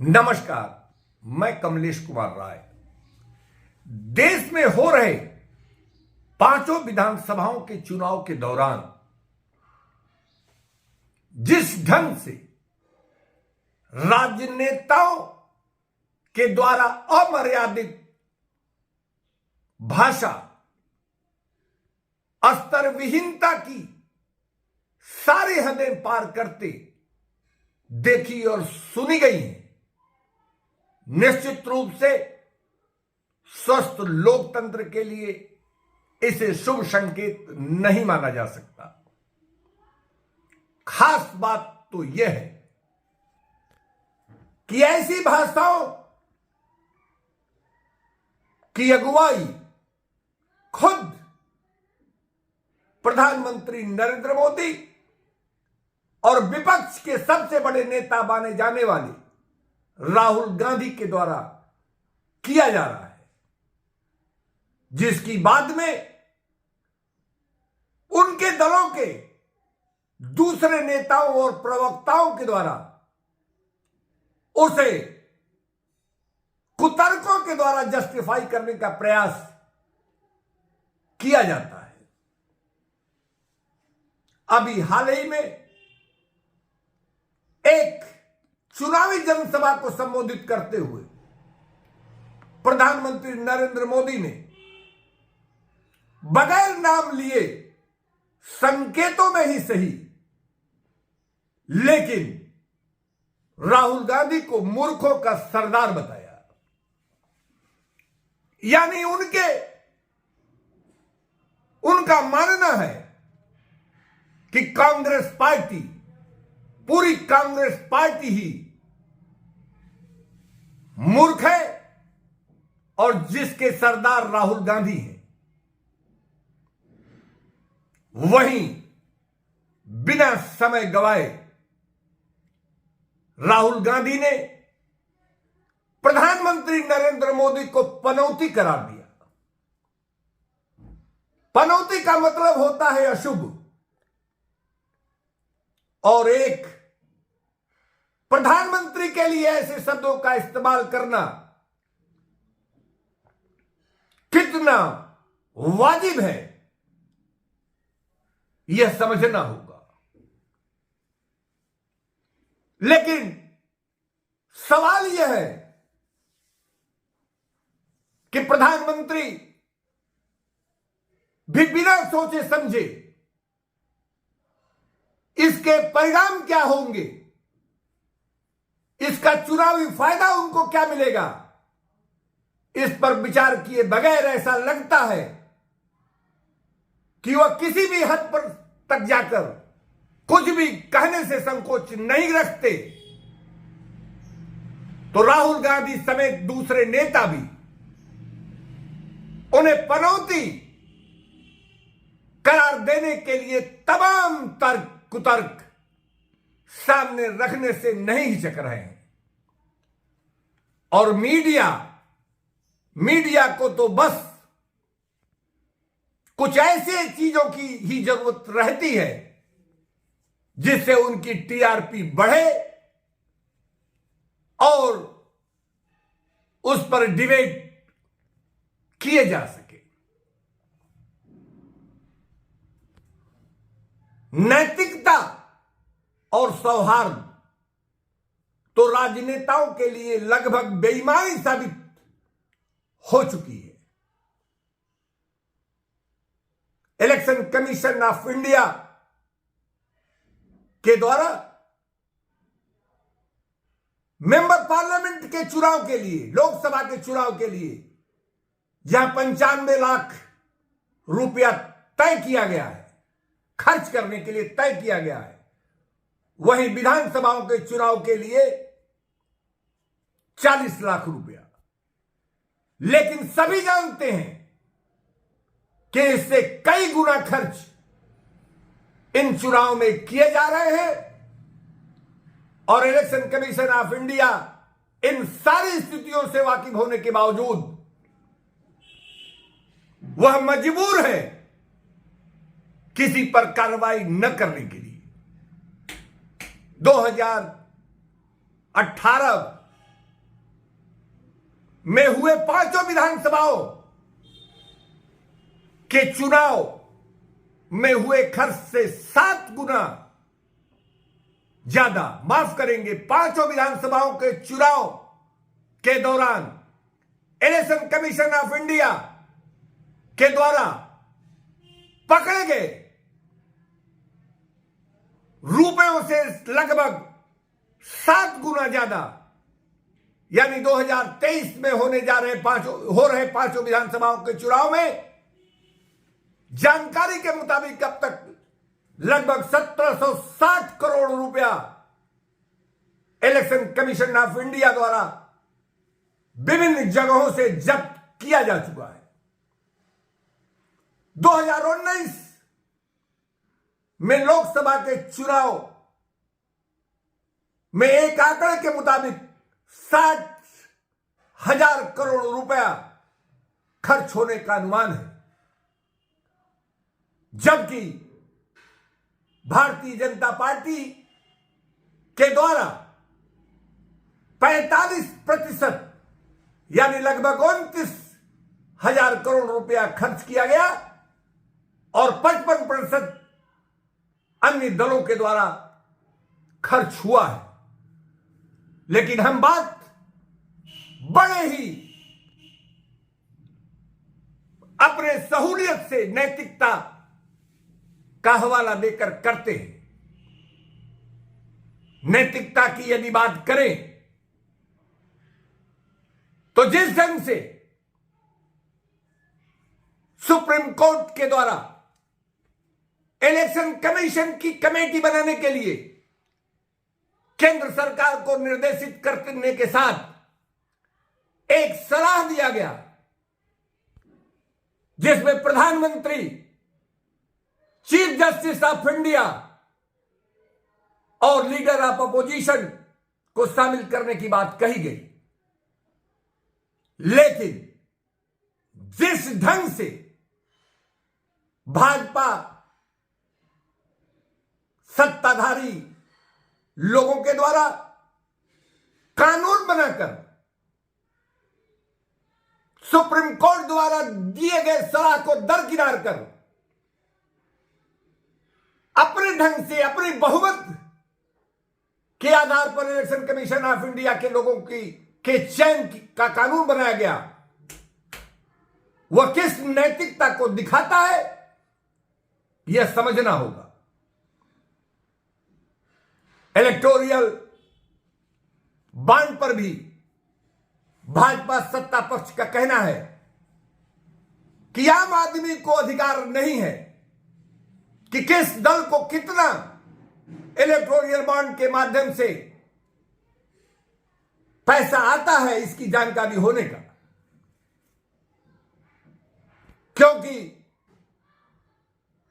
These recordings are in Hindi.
नमस्कार, मैं कमलेश कुमार राय। देश में हो रहे पांचों विधानसभाओं के चुनाव के दौरान जिस ढंग से राजनेताओं के द्वारा अमर्यादित भाषा, स्तर विहीनता की सारी हदें पार करते देखी और सुनी गई हैं, निश्चित रूप से स्वस्थ लोकतंत्र के लिए इसे शुभ संकेत नहीं माना जा सकता। खास बात तो यह है कि ऐसी भाषाओं की अगुवाई खुद प्रधानमंत्री नरेंद्र मोदी और विपक्ष के सबसे बड़े नेता माने जाने वाले राहुल गांधी के द्वारा किया जा रहा है, जिसकी बाद में उनके दलों के दूसरे नेताओं और प्रवक्ताओं के द्वारा उसे कुतर्कों के द्वारा जस्टिफाई करने का प्रयास किया जाता है। अभी हाल ही में एक चुनावी जनसभा को संबोधित करते हुए प्रधानमंत्री नरेंद्र मोदी ने बगैर नाम लिए संकेतों में ही सही, लेकिन राहुल गांधी को मूर्खों का सरदार बताया। यानी उनका मानना है कि कांग्रेस पार्टी, पूरी कांग्रेस पार्टी ही मूर्ख है और जिसके सरदार राहुल गांधी हैं। वहीं बिना समय गवाए राहुल गांधी ने प्रधानमंत्री नरेंद्र मोदी को पनौती करार दिया। पनौती का मतलब होता है अशुभ, और एक प्रधानमंत्री के लिए ऐसे शब्दों का इस्तेमाल करना कितना वाजिब है, यह समझना होगा। लेकिन सवाल यह है कि प्रधानमंत्री भी बिना सोचे समझे इसके परिणाम क्या होंगे, इसका चुनावी फायदा उनको क्या मिलेगा, इस पर विचार किए बगैर ऐसा लगता है कि वह किसी भी हद पर तक जाकर कुछ भी कहने से संकोच नहीं रखते। तो राहुल गांधी समेत दूसरे नेता भी उन्हें पनौती करार देने के लिए तमाम तर्क कुतर्क सामने रखने से नहीं हिचक रहे हैं। और मीडिया को तो बस कुछ ऐसे चीजों की ही जरूरत रहती है जिससे उनकी टीआरपी बढ़े और उस पर डिबेट किए जा सके। नैतिकता और सौहार्द तो राजनेताओं के लिए लगभग बेईमानी साबित हो चुकी है। इलेक्शन कमीशन ऑफ इंडिया के द्वारा मेंबर पार्लियामेंट के चुनाव के लिए, लोकसभा के चुनाव के लिए जहां 95 लाख रुपया तय किया गया है, खर्च करने के लिए तय किया गया है, वहीं विधानसभाओं के चुनाव के लिए 40 लाख रुपया। लेकिन सभी जानते हैं कि इससे कई गुना खर्च इन चुनाव में किए जा रहे हैं और election commission of India in सारी स्थितियों से वाकिफ होने के बावजूद वह मजबूर है किसी पर कार्रवाई न करने के लिए। 2018 में हुए पांचों विधानसभाओं के चुनाव में हुए खर्च से 7 गुना ज्यादा, माफ करेंगे, पांचों विधानसभाओं के चुनाव के दौरान इलेक्शन कमीशन ऑफ इंडिया के द्वारा पकड़े गए रुपयों से लगभग 7 गुना ज्यादा, यानी 2023 में हो रहे पांचों विधानसभाओं के चुनाव में जानकारी के मुताबिक अब तक लगभग 1760 करोड़ रुपया इलेक्शन कमीशन ऑफ इंडिया द्वारा विभिन्न जगहों से जब्त किया जा चुका है। 2019 में लोकसभा के चुनाव में एक आंकड़े के मुताबिक 60,000 करोड़ रुपया खर्च होने का अनुमान है, जबकि भारतीय जनता पार्टी के द्वारा 45% यानी लगभग 29,000 करोड़ रुपया खर्च किया गया और 55% अन्य दलों के द्वारा खर्च हुआ है। लेकिन हम बात बड़े ही अपने सहूलियत से नैतिकता का हवाला देकर करते हैं। नैतिकता की यदि बात करें तो जिस ढंग से सुप्रीम कोर्ट के द्वारा इलेक्शन कमीशन की कमेटी बनाने के लिए केंद्र सरकार को निर्देशित करने के साथ एक सलाह दिया गया, जिसमें प्रधानमंत्री, चीफ जस्टिस ऑफ इंडिया और लीडर ऑफ अपोजिशन को शामिल करने की बात कही गई। लेकिन जिस ढंग से भाजपा सत्ताधारी लोगों के द्वारा कानून बनाकर सुप्रीम कोर्ट द्वारा दिए गए सलाह को दरकिनार कर अपने ढंग से अपनी बहुमत के आधार पर इलेक्शन कमीशन ऑफ इंडिया के लोगों के चयन का कानून बनाया गया, वह किस नैतिकता को दिखाता है यह समझना होगा। इलेक्टोरियल बॉन्ड पर भी भाजपा सत्ता पक्ष का कहना है कि आम आदमी को अधिकार नहीं है कि किस दल को कितना इलेक्टोरियल बॉन्ड के माध्यम से पैसा आता है इसकी जानकारी होने का, क्योंकि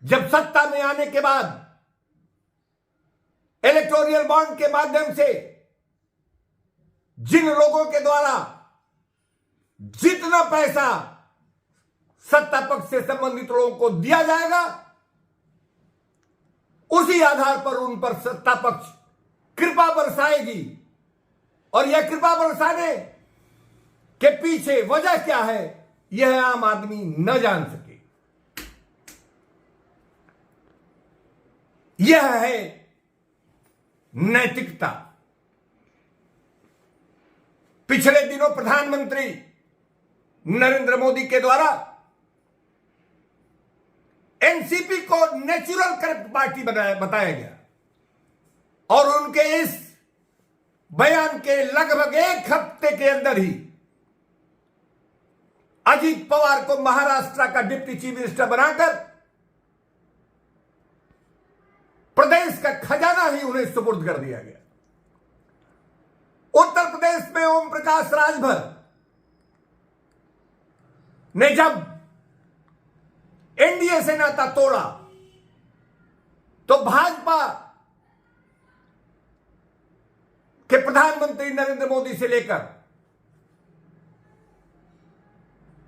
जब सत्ता में आने के बाद इलेक्टोरियल बॉन्ड के माध्यम से जिन लोगों के द्वारा जितना पैसा सत्ता पक्ष से संबंधित लोगों को दिया जाएगा, उसी आधार पर उन पर सत्ता पक्ष कृपा बरसाएगी, और यह कृपा बरसाने के पीछे वजह क्या है यह आम आदमी न जान सके। यह है नैतिकता। पिछले दिनों प्रधानमंत्री नरेंद्र मोदी के द्वारा एनसीपी को नेचुरल करप्ट पार्टी बताया गया, और उनके इस बयान के लगभग एक हफ्ते के अंदर ही अजीत पवार को महाराष्ट्र का डिप्टी चीफ मिनिस्टर बनाकर प्रदेश का खजाना ही उन्हें सुपुर्द कर दिया गया। उत्तर प्रदेश में ओम प्रकाश राजभर ने जब एनडीए से नाता तोड़ा तो भाजपा के प्रधानमंत्री नरेंद्र मोदी से लेकर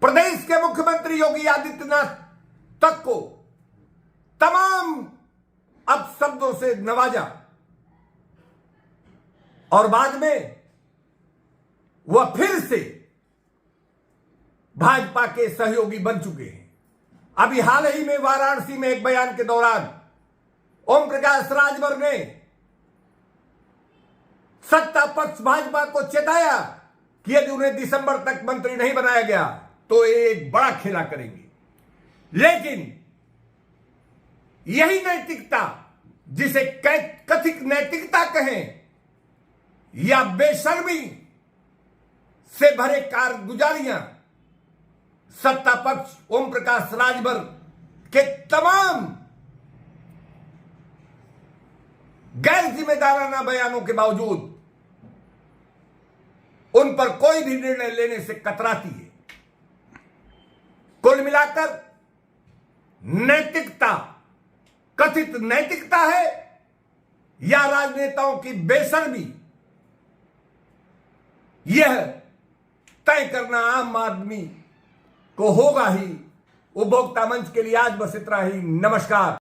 प्रदेश के मुख्यमंत्री योगी आदित्यनाथ तक को तमाम अपशब्दों से नवाजा, और बाद में वह फिर से भाजपा के सहयोगी बन चुके हैं। अभी हाल ही में वाराणसी में एक बयान के दौरान ओम प्रकाश राजभर ने सत्ता पक्ष भाजपा को चेताया कि यदि उन्हें दिसंबर तक मंत्री नहीं बनाया गया तो एक बड़ा खेला करेंगे। लेकिन यही नैतिकता, जिसे कथित नैतिकता कहें या बेशर्मी से भरे कारगुजारियां, सत्ता पक्ष ओम प्रकाश राजभर के तमाम गैर जिम्मेदाराना बयानों के बावजूद उन पर कोई भी निर्णय लेने से कतराती है। कुल मिलाकर नैतिकता कथित नैतिकता है या राजनेताओं की बेशर्मी, यह तय करना आम आदमी को होगा ही। उपभोक्ता मंच के लिए आज बस इतना ही। नमस्कार।